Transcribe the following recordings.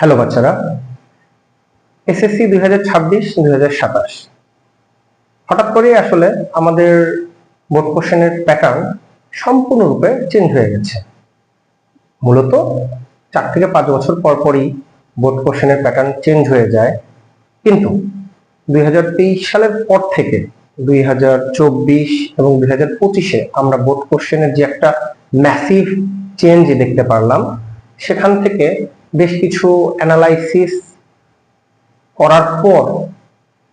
Hello বাচ্চারা, SSC 2026-2027 হঠাৎ করে আসলে আমাদের বোর্ড কোশ্চেনের প্যাটার্ন সম্পূর্ণরূপে চেঞ্জ হয়ে গেছে। মূলত 4 থেকে 5 বছর পর পরই বোর্ড কোশ্চেনের প্যাটার্ন চেঞ্জ হয়ে যায়, কিন্তু 2023 সালের পর থেকে 2024 এবং 2025-এ আমরা বোর্ড কোশ্চেনের যে একটা ম্যাসিভ চেঞ্জ দেখতে পারলাম, সেখান থেকে বেশ কিছু অ্যানালাইসিস করার পর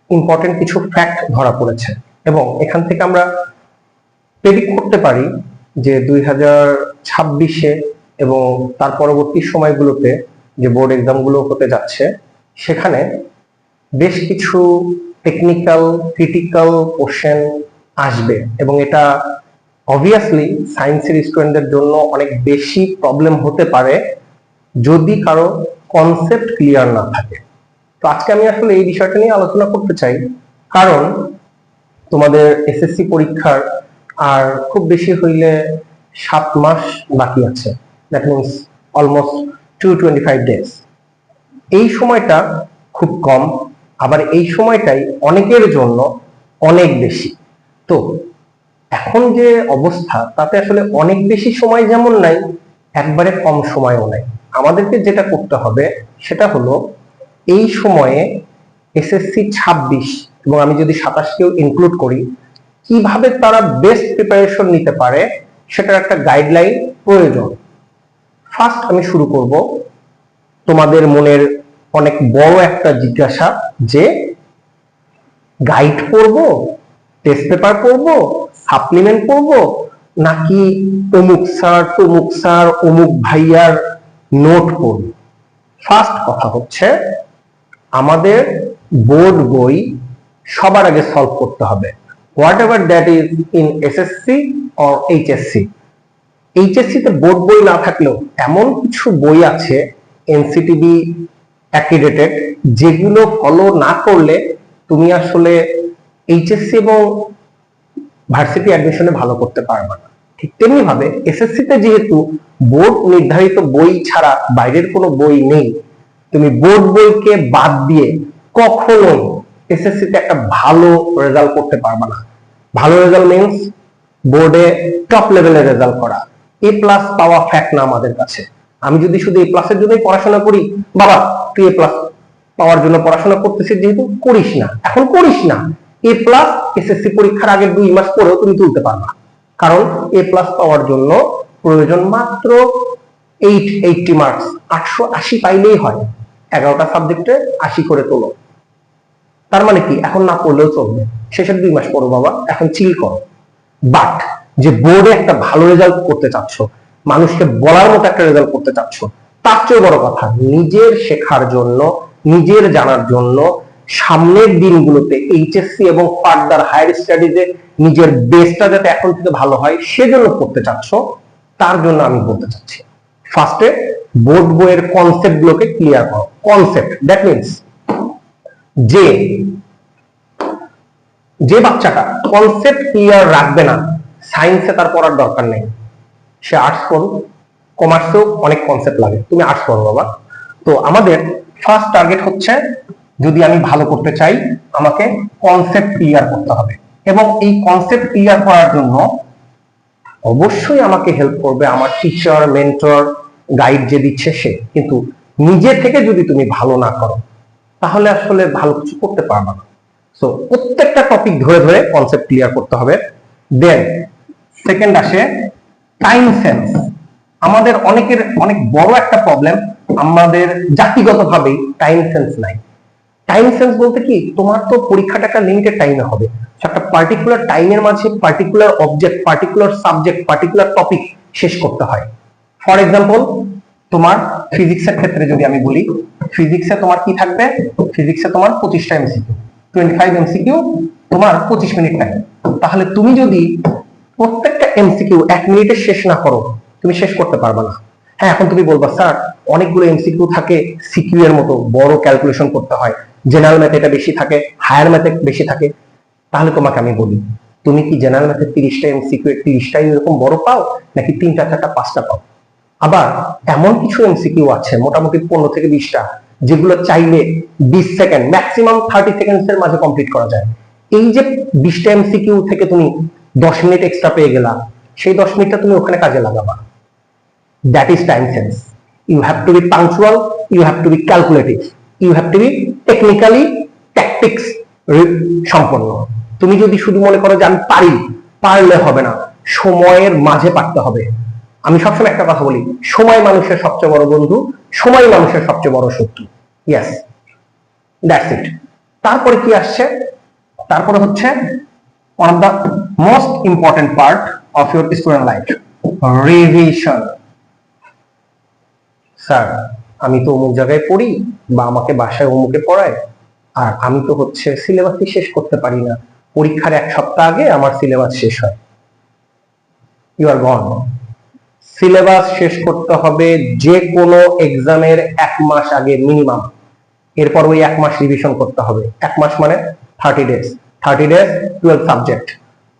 ইম্পর্টেন্ট কিছু ফ্যাক্ট ধরা পড়েছে এবং এখান থেকে আমরা প্রেডিক্ট করতে পারি যে 2026-এ এবং তার পরবর্তী সময়গুলোতে যে বোর্ড এক্সামগুলো হতে যাচ্ছে সেখানে বেশ কিছু টেকনিক্যাল ক্রিটিক্যাল কোশ্চেন আসবে এবং এটা অবভিয়াসলি সায়েন্সের স্টুডেন্টদের জন্য অনেক বেশি প্রবলেম হতে পারে যদি কারো কনসেপ্ট ক্লিয়ার না থাকে। তো আজকে আমি আসলে এই বিষয়টা নিয়ে আলোচনা করতে চাই, কারণ তোমাদের এসএসসি পরীক্ষার আর খুব বেশি হইলে 7 মাস বাকি আছে। That means almost 225 days. এই সময়টা খুব কম, আবার এই সময়টাই অনেকের জন্য অনেক বেশি। তো এখন যে অবস্থা তাতে আসলে অনেক বেশি সময় যেমন নাই, একবারে কম সময়ও নাই। আমাদেরকে যেটা করতে হবে সেটা হলো এই সময়ে এসএসসি 26 এবং আমি যদি 27কেও ইনক্লুড করি, কিভাবে তারা বেস্ট প্রিপারেশন নিতে পারে সেটার একটা গাইডলাইন প্রয়োজন। ফার্স্ট আমি শুরু করব তোমাদের মনের অনেক বড় একটা জিজ্ঞাসা, যে গাইড পড়বো, টেস্ট পেপার পড়বো, সাপ্লিমেন্ট পড়বো, নাকি অমুক স্যার অমুক ভাইয়ার নোট পড়ব। ফার্স্ট কথা হচ্ছে আমাদের বোর্ড বই সবার আগে সলভ করতে হবে, what ever that is in SSC or HSC. HSC তে বোর্ড বই না থাকলেও এমন কিছু বই আছে এনসিটিবি অ্যাক্রিডিটেড, যেগুলো ফলো না করলে তুমি আসলে এইচএসসি এবং ভার্সিটি অ্যাডমিশনে ভালো করতে পারবে না। ঠিক তেমনি ভাবে এসএসসি তে যেহেতু বোর্ড নির্ধারিত বই ছাড়া বাইরের কোনো বই নেই, তুমি বোর্ড বইকে বাদ দিয়ে কখনোই এসএসসি তে একটা ভালো রেজাল্ট করতে পারবে না। ভালো রেজাল্ট মিন্স বোর্ডে টপ লেভেলের রেজাল্ট করা। এ প্লাস পাওয়া ফ্যাক্ট না আমাদের কাছে। আমি যদি শুধু এ প্লাসের জন্যই পড়াশোনা করি, বাবা তুই এ প্লাস পাওয়ার জন্য পড়াশোনা করতেছিস, যেহেতু করিস না, এখন করিস না। এ প্লাস এসএসসি পরীক্ষার আগের 2 মাস পরেও তুমি তুলতে পারবা, কারণ এ প্লাস পাওয়ার জন্য প্রয়োজন মাত্র 880 মার্কস। 880 পাইলেই হয়। 11টা সাবজেক্টে 80 করে তোলো। তার মানে কি এখন না পড়লেও চলবে, শেষের 2 মাস পড়ো বাবা, এখন চিল করো। বাট যে বোর্ডে একটা ভালো রেজাল্ট করতে চাচ্ছ, মানুষকে বলার মতো একটা রেজাল্ট করতে চাচ্ছ, তার চেয়ে বড় কথা নিজের শেখার জন্য, নিজের জানার জন্য সামনের দিনগুলোতে এইচএসসি এবং ফার্দার হায়ার স্টাডিজে নিজের বেসটা যাতে এখন থেকে ভালো হয় সেজন্য করতে চাচ্ছ, তার জন্য আমি বলতে চাচ্ছি ফার্স্টে বোর্ড বইয়ের কনসেপ্ট গুলোকে ক্লিয়ার করো। কনসেপ্ট দ্যাট মিনস যে বাচ্চাটা কনসেপ্ট ক্লিয়ার রাখবে না, সায়েন্সে তার পড়ার দরকার নেই। সে আর্টস পড়ুক, কমার্সেও অনেক কনসেপ্ট লাগে, তুমি আর্টস পড়ো বাবা। তো আমাদের ফার্স্ট টার্গেট হচ্ছে, যদি আমি ভালো করতে চাই আমাকে কনসেপ্ট ক্লিয়ার করতে হবে, এবং এই কনসেপ্ট ক্লিয়ার করার জন্য অবশ্যই আমাকে হেল্প করবে আমার টিচার, মেন্টর, গাইড যে দিচ্ছে সে। কিন্তু নিজে থেকে যদি তুমি ভালো না করো তাহলে আসলে ভালো কিছু করতে পারবে না। সো প্রত্যেকটা টপিক ধরে ধরে কনসেপ্ট ক্লিয়ার করতে হবে। দেন সেকেন্ড আসে টাইম সেন্স। আমাদের অনেকের অনেক বড় একটা প্রবলেম, আমাদের জাতিগতভাবেই টাইম সেন্স নাই। টাইম সেন্স বলতে কি, তোমার তো পরীক্ষাটা একটা লিমিটেড টাইমে হবে, একটা পার্টিকুলার টাইমের মাঝে particular object, particular subject, particular topic শেষ করতে হয়। ফর এক্সাম্পল তোমার ফিজিক্সের ক্ষেত্রে যদি আমি বলি, ফিজিক্সে তোমার কি থাকবে, ফিজিক্সে তোমার 25টা এমসিকিউ, 25 এমসিকিউ, তোমার 25 মিনিট টাইম। তাহলে তুমি যদি প্রত্যেকটা এমসিকিউ 1 মিনিটে শেষ না করো, তুমি শেষ করতে পারবে না। হ্যাঁ, এখন তুমি বলবা স্যার অনেকগুলো এমসিকিউ থাকে, সিকিউ এর মতো বড় ক্যালকুলেশন করতে হয়, জেনারেল ম্যাথে এটা বেশি থাকে, হায়ার ম্যাথে বেশি থাকে। তাহলে তোমাকে আমি বলি, তুমি কি জেনারেল ম্যাথে 30টা এমসিকিউ 30টাই এরকম বড় পাও, নাকি 3টা 4টা 5টা পাও? আবার এমন কিছু এমসিকিউ আছে মোটামুটি 15 থেকে 20টা, যেগুলো চাইলে 20 সেকেন্ড ম্যাক্সিমাম 30 সেকেন্ডস এর মাঝে কমপ্লিট করা যায়। এই যে 20টা এমসিকিউ থেকে তুমি 10 মিনিট এক্সট্রা পেয়ে গেলা, সেই 10 মিনিটটা তুমি ওখানে কাজে লাগাবা। That is time sense. You have to be punctual, you have to be calculative, you have to be technically tactics সম্পন্ন। তুমি যদি শুধু মনে করো যে আমি পারি, পারলে হবে না, সময়ের মাঝে পারতে হবে। আমি সবসময় একটা কথা বলি, সময় মানুষের সবচেয়ে বড় বন্ধু, সময় মানুষের সবচেয়ে বড় শত্রু। Yes, that's it. তারপরে কি আসছে? তারপরে হচ্ছে one of the most important part of your student life, revision. Sir, আমি তো অমুক জায়গায় পড়ি বা আমাকে বাসায় অমুকে পড়ায়, আর আমি তো হচ্ছে সিলেবাসই শেষ করতে পারি না, পরীক্ষার 1 সপ্তাহ আগে আমার সিলেবাস শেষ হয়। You R gone. সিলেবাস শেষ করতে হবে যে কোনো এক্সামের 1 মাস আগে মিনিমাম। এরপর ওই 1 মাস রিভিশন করতে হবে। 1 মাস মানে 30 days. 30 days 12 subject,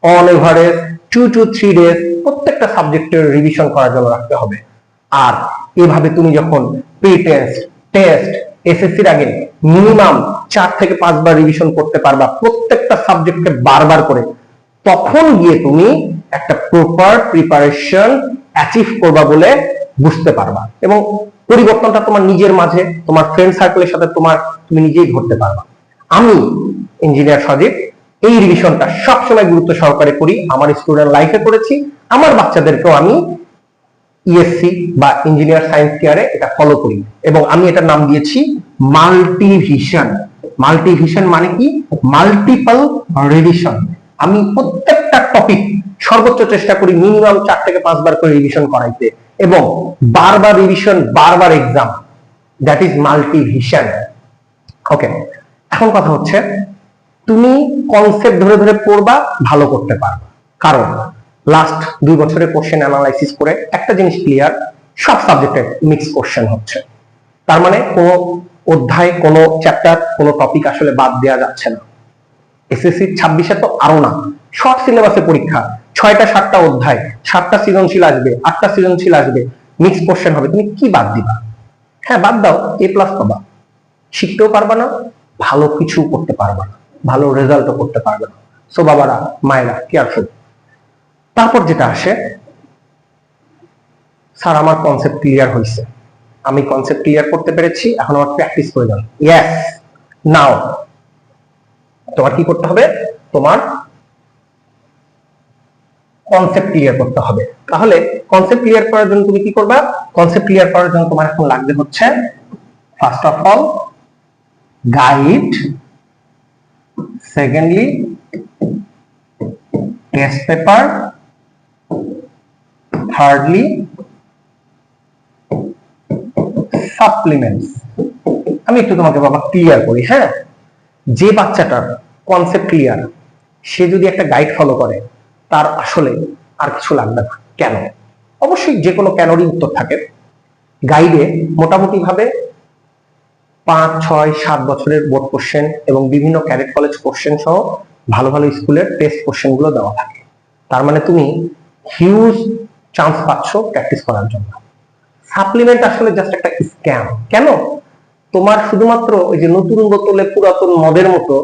on average 2 to 3 days প্রত্যেকটা সাবজেক্টের রিভিশন করার জন্য রাখতে হবে। আর এভাবে তুমি যখন প্রি টেস্ট, টেস্ট, এসএসসির আগে মিনিমাম 4 থেকে 5 বার রিভিশন করতে পারবা প্রত্যেকটা সাবজেক্টকে বারবার করে, তখন গিয়ে তুমি একটা প্রপার প্রিপারেশন অ্যাচিভ করবা বলে বুঝতে পারবা, এবং পরিবর্তনটা তোমার নিজের মাঝে, তোমার ফ্রেন্ড সার্কেলের সাথে তুমি নিজেই ধরতে পারবা। আমি ইঞ্জিনিয়ার সজীব এই রিভিশনটা সবসময় গুরুত্ব সহকারে করি, আমার স্টুডেন্ট লাইফে করেছি, আমার বাচ্চাদেরকেও আমি ইএসসি বা ইঞ্জিনিয়ার সায়েন্স কেয়ারে এটা ফলো করি, এবং আমি এটার নাম দিয়েছি মাল্টিভিশন। মাল্টিভিশন মানে কি? Multiple revision. আমি প্রত্যেকটা টপিক সর্বোচ্চ চেষ্টা করি মিনিমাম 4 থেকে 5 বার করে রিভিশন করাইতে, এবং বারবার রিভিশন, বারবার exam. That is multivision. Okay, এখন কথা হচ্ছে তুমি কনসেপ্ট ধরে ধরে পড়বা, ভালো করতে পারবা। কারণ লাস্ট 2 বছরের কোশ্চেন অ্যানালাইসিস করে একটা জিনিস ক্লিয়ার, সব সাবজেক্টের মিক্স কোশ্চেন হচ্ছে। তার মানে কোনো অধ্যায়, কোনো চ্যাপ্টার, কোনো টপিক আসলে বাদ দেওয়া যাচ্ছে না। এসএসসি 26-এ তো আরো না, শর্ট সিলেবাসে পরীক্ষা, 6টা 7টা অধ্যায়, 7টা সৃজনশীল আসবে, 8টা সৃজনশীল আসবে, মিক্স কোশ্চেন হবে, তুমি কি বাদ দিবা? হ্যাঁ, বাদ দাও, A+ পাবা, শিখতেও পারবা না, ভালো কিছু করতে পারবা না, ভালো রেজাল্টও করতে পারবে না। সো বাবারা, মায়েরা, কেয়ারফুল। তারপর যেটা আসে, স্যার আমার কনসেপ্ট ক্লিয়ার হয়েছে, আমি কনসেপ্ট ক্লিয়ার করতে পেরেছি, এখন আমার প্র্যাকটিস প্রয়োজন। ইয়েস, নাও তোমার কি করতে হবে? তোমার কনসেপ্ট ক্লিয়ার করতে হবে। তাহলে কনসেপ্ট ক্লিয়ার করার জন্য তুমি কি করবা? কনসেপ্ট ক্লিয়ার করার জন্য তোমার এখন লাগবে হচ্ছে first of all guide, secondly test paper, thirdly supplements. আমি একটু তোমাকে বাবা ক্লিয়ার করি। হ্যাঁ, যে বাচ্চাটার কনসেপ্ট ক্লিয়ার, সে যদি একটা গাইড ফলো করে, তার আসলে আর কিছু লাগবে না। কেন? অবশ্যই যে কোনো কেনরই উত্তর থাকে। গাইডে মোটামুটি ভাবে 5, 6, 7 বছরের বোর্ড কোশ্চেন এবং বিভিন্ন ক্যাডেট কলেজ কোশ্চেন সহ ভালো ভালো স্কুলের টেস্ট কোশ্চেন গুলো দেওয়া থাকে। তার মানে তুমি হিউজ চান্স পাচ্ছ প্র্যাকটিস করার জন্য। সাপ্লিমেন্ট আসলে জাস্ট একটা স্ক্যাম। কেন? তোমার শুধুমাত্র ওই যে নতুন বোতলে পুরাতন মদের মতো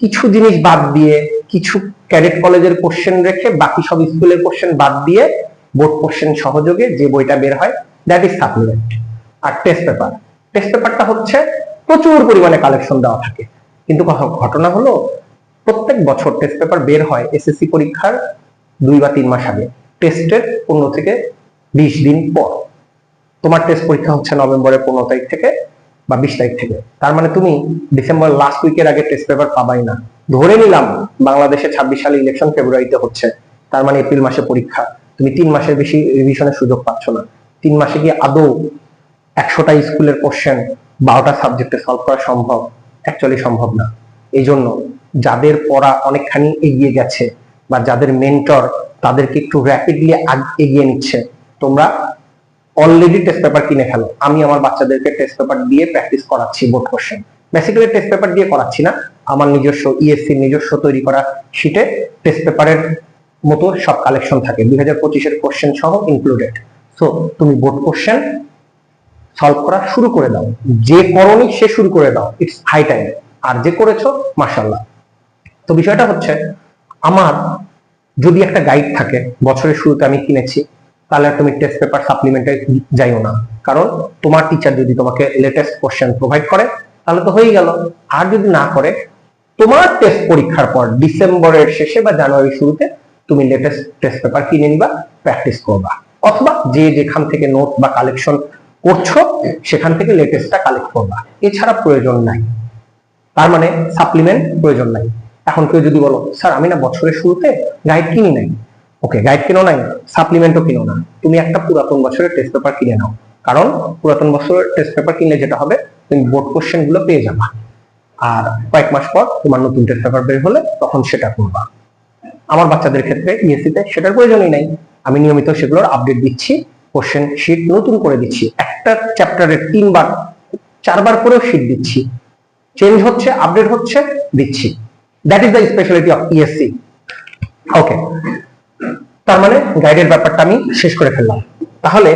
কিছু জিনিস বাদ দিয়ে, কিছু ক্যাডেট কলেজের কোশ্চেন রেখে বাকি সব স্কুলের কোশ্চেন বাদ দিয়ে বোর্ড কোশ্চেন সহযোগে যে বইটা বের হয়, দ্যাট ইজ সাপ্লিমেন্ট। আর টেস্ট পেপার, টেস্ট পেপারটা হচ্ছে প্রচুর পরিমাণে কালেকশন দেওয়া থাকে, কিন্তু ঘটনা হলো প্রত্যেক বছর টেস্ট পেপার বের হয় এসএসসি পরীক্ষার 2 বা 3 মাস আগে, টেস্টের 15 থেকে 20 দিন পর। তোমার টেস্ট পরীক্ষা হচ্ছে নভেম্বরের 15 তারিখ থেকে বা 20 তারিখ থেকে। তার মানে তুমি ডিসেম্বর লাস্ট উইকের আগে টেস্ট পেপার পাবাই না। ধরে নিলাম বাংলাদেশে 26 সালে ইলেকশন ফেব্রুয়ারিতে হচ্ছে, তার মানে এপ্রিল মাসে পরীক্ষা, তুমি 3 মাসের বেশি রিভিশনের সুযোগ পাচ্ছ না। 3 মাসে কি আদৌ 100টা স্কুলের কোশ্চেন 12টা সাবজেক্টে সলভ করা সম্ভব? অ্যাকচুয়ালি সম্ভব না। এই জন্য যাদের পড়া অনেকখানি এগিয়ে গেছে বা যাদের মেন্টর তাদেরকে একটু র্যাপিডলি এগিয়ে নিচ্ছে, তোমরা অলরেডি টেস্ট পেপার কিনে ফেলো। আমি আমার বাচ্চাদেরকে টেস্ট পেপার দিয়ে প্র্যাকটিস করাচ্ছি board question. Basically test paper দিয়ে করাচ্ছি না, আমার নিজস্ব ইএসসি নিজস্ব তৈরি করা শিটে টেস্ট পেপারের মতো সব কালেকশন থাকে, 2025 এর কোশ্চেন সহ ইনক্লুডেড। সো সো তুমি বোর্ড কোশ্চেন সলভ করা শুরু করে দাও, যে করনি সে শুরু করে দাও, ইটস হাই টাইম। আর যে করেছো মাশাআল্লাহ। তো বিষয়টা হচ্ছে, আমার যদি একটা গাইড থাকে বছরের শুরুতে আমি কিনেছি, তাহলে তুমি টেস্ট পেপার সাপ্লিমেন্টে যাইও না, কারণ তোমার টিচার যদি তোমাকে লেটেস্ট কোশ্চেন প্রোভাইড করে তাহলে তো হয়েই গেল। আর যদি না করে, তোমার টেস্ট পরীক্ষার পর ডিসেম্বরের শেষে বা জানুয়ারির শুরুতে তুমি লেটেস্ট টেস্ট পেপার কিনে নিবা, প্র্যাকটিস করবা, অথবা যে যেখান থেকে নোট বা কালেকশন করছো সেখান থেকে লেটেস্টটা কালেক্ট করবা, এছাড়া প্রয়োজন নাই। তার মানে সাপ্লিমেন্ট প্রয়োজন নাই। এখন কেউ যদি বলো স্যার আমি না বছরের শুরুতে গাইড কিনি নাই, ওকে, গাইড কিনো নাই, সাপ্লিমেন্টও কিনো না, তুমি একটা পুরাতন বছরের টেস্ট পেপার কিনে নাও, কারণ পুরাতন বছরের টেস্ট পেপার কিনলে যেটা হবে, তুমি বোর্ড কোশ্চেন গুলো পেয়ে যাবা, আর কয়েক মাস পর তোমার নতুন টেস্ট পেপার বের হলে তখন সেটা করবা। আমার বাচ্চাদের ক্ষেত্রে ইএসসি তে সেটার প্রয়োজনই নাই, আমি নিয়মিত সেগুলোর আপডেট দিচ্ছি, কোশ্চেন শীট নতুন করে দিচ্ছি, একটা চ্যাপ্টারে 3 বার 4 বার করেও শীট দিচ্ছি, চেঞ্জ হচ্ছে, আপডেট হচ্ছে, দিচ্ছি। That is the speciality of ESC. Okay, তার মানে গাইডের ব্যাপারটা আমি শেষ করে ফেললাম। তাহলে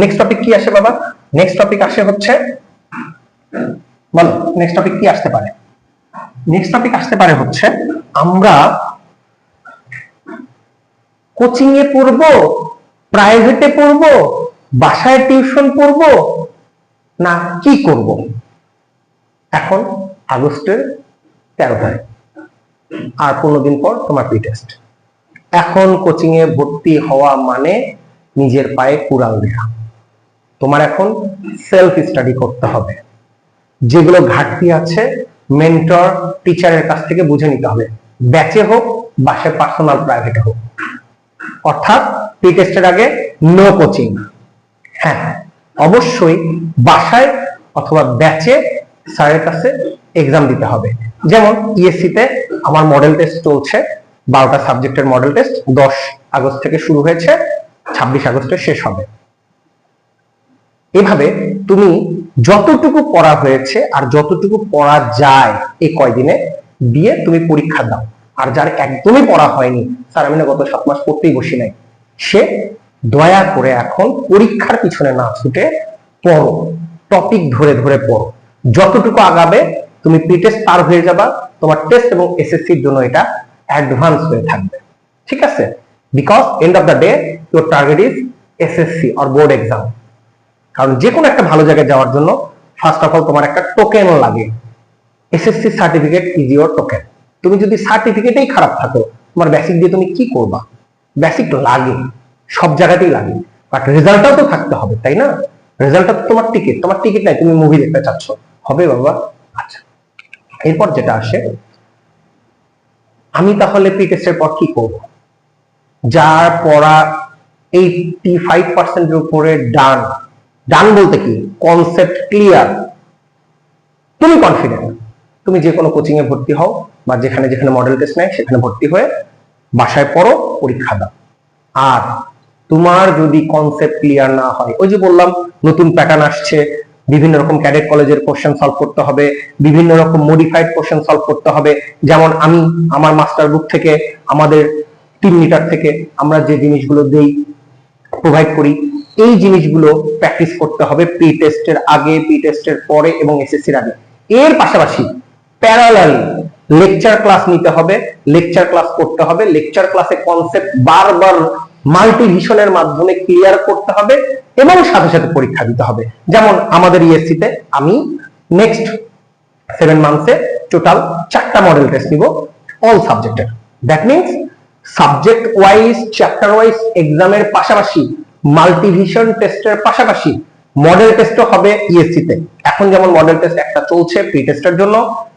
নেক্সট টপিক কি আসে বাবা? নেক্সট টপিক আসে হচ্ছে, বলো নেক্সট টপিক কি আসতে পারে? নেক্সট টপিক আসতে পারে হচ্ছে, আমরা কোচিং এ পড়বো, প্রাইভেটে পড়বো, বাসায় টিউশন পড়বো, না কি করব? এখন আগস্টের 13 তারিখ, আর 15 দিন পর তোমার প্রি টেস্ট। এখন কোচিং এ ভর্তি হওয়া মানে নিজের পায়ে কুড়াল দেয়া। তোমার এখন সেলফ স্টাডি করতে হবে, যেগুলো ঘাটতি আছে মেন্টর টিচারের কাছ থেকে বুঝে নিতে হবে, ব্যাচে হোক, বাসায় পার্সোনাল প্রাইভেটে হোক। অর্থাৎ প্রি টেস্টের আগে নো কোচিং। হ্যাঁ, অবশ্যই বাসায় অথবা ব্যাচে স্যারের কাছে এক্সাম দিতে হবে। যেমন ইএসসি তে আমার মডেল টেস্ট চলছে, 12টা সাবজেক্টের মডেল টেস্ট 10 আগস্ট থেকে শুরু হয়েছে, 26 আগস্টে শেষ হবে। এভাবে তুমি যতটুকু পড়া হয়েছে আর যতটুকু পড়া যায় এই কয়দিনে দিয়ে তুমি পরীক্ষা দাও। আর যার একদমই পড়া হয়নি, স্যার আমি না গত 7 মাস পড়তেই বসি নাই, সে দয়া করে এখন পরীক্ষার পিছনে না ছুটে পড়ো, টপিক ধরে ধরে পড়ো। যতটুকু আগাবে তুমি প্রি টেস্ট পার হয়ে যাবা, তোমার টেস্ট এবং এসএসসির জন্য এটা অ্যাডভান্স হয়ে থাকবে, ঠিক আছে? Because end of the day your target is SSC or board exam. কারণ যে কোনো একটা ভালো জায়গায় যাওয়ার জন্য ফার্স্ট অফ অল তোমার একটা টোকেন লাগে। SSC certificate is your token. তুমি যদি সার্টিফিকেটেই খারাপ থাকো, তোমার বেসিক দিয়ে তুমি কি করবা? বেসিক লাগে, সব জায়গাতেই লাগে, বাট রেজাল্টটাও তো থাকতে হবে, তাই না? রেজাল্টটা তো তোমার টিকিট, তোমার টিকিট নাই, তুমি মুভি দেখতে চাচ্ছ, হবে বাবা? আচ্ছা, এরপর যেটা আসে, আমি তাহলে প্রি টেস্টের পর কি করব? যার পড়া 85% এর উপরে ডান, ডান বলতে কি, কনসেপ্ট ক্লিয়ার, তুমি কনফিডেন্ট, তুমি যে কোনো কোচিং এ ভর্তি হও বা যেখানে যেখানে মডেল টেস্ট নেয় সেখানে ভর্তি হয়ে বাসায় পড়ো, পরীক্ষা দাও। আর তোমার যদি কনসেপ্ট ক্লিয়ার না হয়, ওই যে বললাম নতুন প্যাটার্ন আসছে, বিভিন্ন রকম ক্যাডেট কলেজের কোশ্চেন সলভ করতে হবে, বিভিন্ন রকম মডিফাইড কোশ্চেন সলভ করতে হবে। যেমন আমি আমার মাস্টার বুক থেকে, আমাদের টিম লিডার থেকে আমরা যে জিনিসগুলো দেই, প্রোভাইড করি, এই জিনিসগুলো প্র্যাকটিস করতে হবে প্রি টেস্টের আগে, প্রি টেস্টের পরে এবং এসএসসির আগে। এর পাশাপাশি প্যারালালি লেকচার ক্লাস নিতে হবে, লেকচার ক্লাস করতে হবে, লেকচার ক্লাসে কনসেপ্ট বারবার মাল্টিভিশনের মাধ্যমে ক্লিয়ার করতে হবে এবং সাথে সাথে পরীক্ষা দিতে হবে। যেমন আমাদের ইএসসি তে আমি নেক্সট 7 মান্থসে টোটাল 4টা মডেল টেস্ট নিব অল সাবজেক্টের। That means subject wise, chapter wise এক্সামের পাশাপাশি মাল্টিভিশন টেস্টের পাশাপাশি মডেল টেস্টও হবে ইএসসি তে। এখন যেমন মডেল টেস্ট একটা চলছে প্রি টেস্টের জন্য,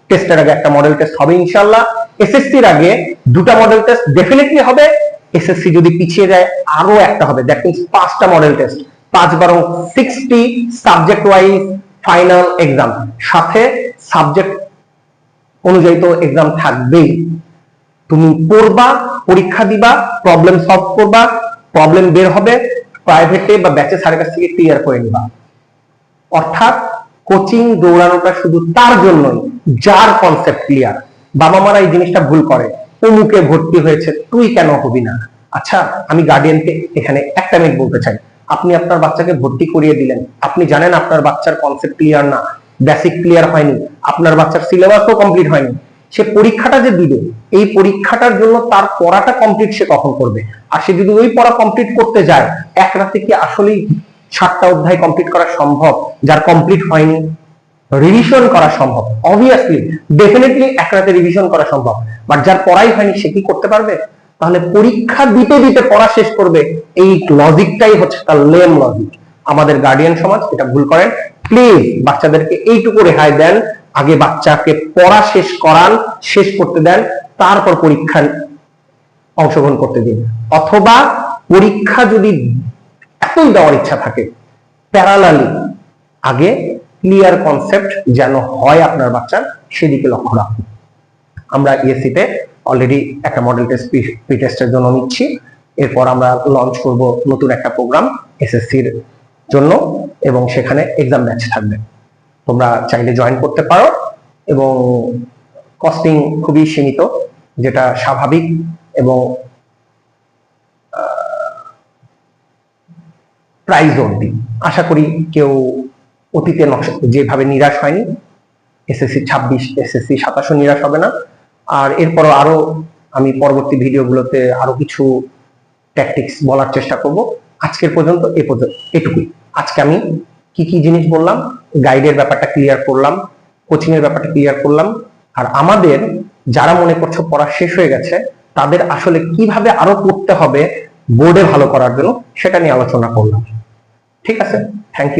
টেস্টের আগে একটা মডেল টেস্ট হবে ইনশাআল্লাহ। এসএসসির আগে 2টা মডেল টেস্ট ডেফিনেটলি হবে, এসএসসি যদি পিছিয়ে যায় আরো একটা হবে। দ্যাট মিনস 5টা model test, 5 × 60 subject wise final exam, সাথে সাবজেক্ট অনুযায়ী তো এক্সাম থাকবেই। তুমি পড়বা, পরীক্ষা দিবা, প্রবলেম সলভ করবা, প্রবলেম বের হবে, প্রাইভেটে বা ব্যাচে স্যারের কাছ থেকে ক্লিয়ার করে নিবা। অর্থাৎ কোচিং দৌড়ানোটা শুধু তার জন্যই যার কনসেপ্ট ক্লিয়ার। বাবা মারা এই জিনিসটা ভুল করে, অমুকে ভর্তি হয়েছে তুই কেন হবি না? আচ্ছা, আমি গার্ডিয়ানকে এখানে একটা মিনিট বলতে চাই, আপনি আপনার বাচ্চাকে ভর্তি করিয়ে দিলেন, আপনি জানেন আপনার বাচ্চার কনসেপ্ট ক্লিয়ার না, বেসিক ক্লিয়ার হয়নি, আপনার বাচ্চার সিলেবাসও কমপ্লিট হয়নি, সে পরীক্ষাটা যে দিবে এই পরীক্ষাটার জন্য তার পড়াটা কমপ্লিট সে কখন করবে? আর সে যদি ওই পড়া কমপ্লিট করতে যায়, এক রাতে কি আসলেই 7টা অধ্যায় কমপ্লিট করা সম্ভব? যার কমপ্লিট হয়নি রিভিশন করা সম্ভব, অবভিয়াসলি ডেফিনেটলি এক রাতে রিভিশন করা সম্ভব, বাট যার পড়াই হয়নি সে কি করতে পারবে? তাহলে পরীক্ষা দিতে দিতে পড়া শেষ করবে, এই লজিকটাই হচ্ছে তার লেম লজিক। আমাদের গার্ডিয়ান সমাজ এটা ভুল করেন। প্লিজ বাচ্চাদেরকে এইটুকু রেহাই দেন, আগে বাচ্চাকে পড়া শেষ করান, শেষ করতে দেন, তারপর পরীক্ষা অংশগ্রহণ করতে দিন। অথবা পরীক্ষা যদি এতই দেওয়ার ইচ্ছা থাকে, প্যারালালি আগে ক্লিয়ার কনসেপ্ট যেন হয় আপনার বাচ্চার, সেদিকে লক্ষ্য রাখুন। আমরা ইএসসি তে অলরেডি একটা মডেল টেস্ট প্রি টেস্টের জন্য নিচ্ছি, এরপর আমরা লঞ্চ করব নতুন একটা প্রোগ্রাম এসএসসির জন্য, এবং সেখানে এক্সাম ব্যাচ থাকবে, তোমরা চাইলে জয়েন করতে পারো, এবং কস্টিং খুবই সীমিত, যেটা স্বাভাবিক, এবং প্রাইজ অবধি আশা করি কেউ অতীতে যেভাবে নিরাশ হয়নি, এসএসসি 26 এসএসসি 27 নিরাশ হবে না। আর এরপরও আরো আমি পরবর্তী ভিডিওগুলোতে আরো কিছু ট্যাকটিক্স বলার চেষ্টা করব। আজকের পর্যন্ত এটুকুই। আজকে আমি কি কি জিনিস বললাম, গাইডের ব্যাপারটা ক্লিয়ার করলাম, কোচিং এর ব্যাপারটা ক্লিয়ার করলাম, আর আমাদের যারা মনে করছো পড়া শেষ হয়ে গেছে তাদের আসলে কিভাবে আরো পড়তে হবে বোর্ডে ভালো করার জন্য সেটা নিয়ে আলোচনা করলাম। ঠিক আছে, thank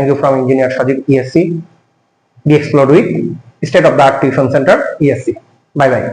you from engineer Sajib, ESC, be explore with state of the art tuition centre, ESC. Bye by.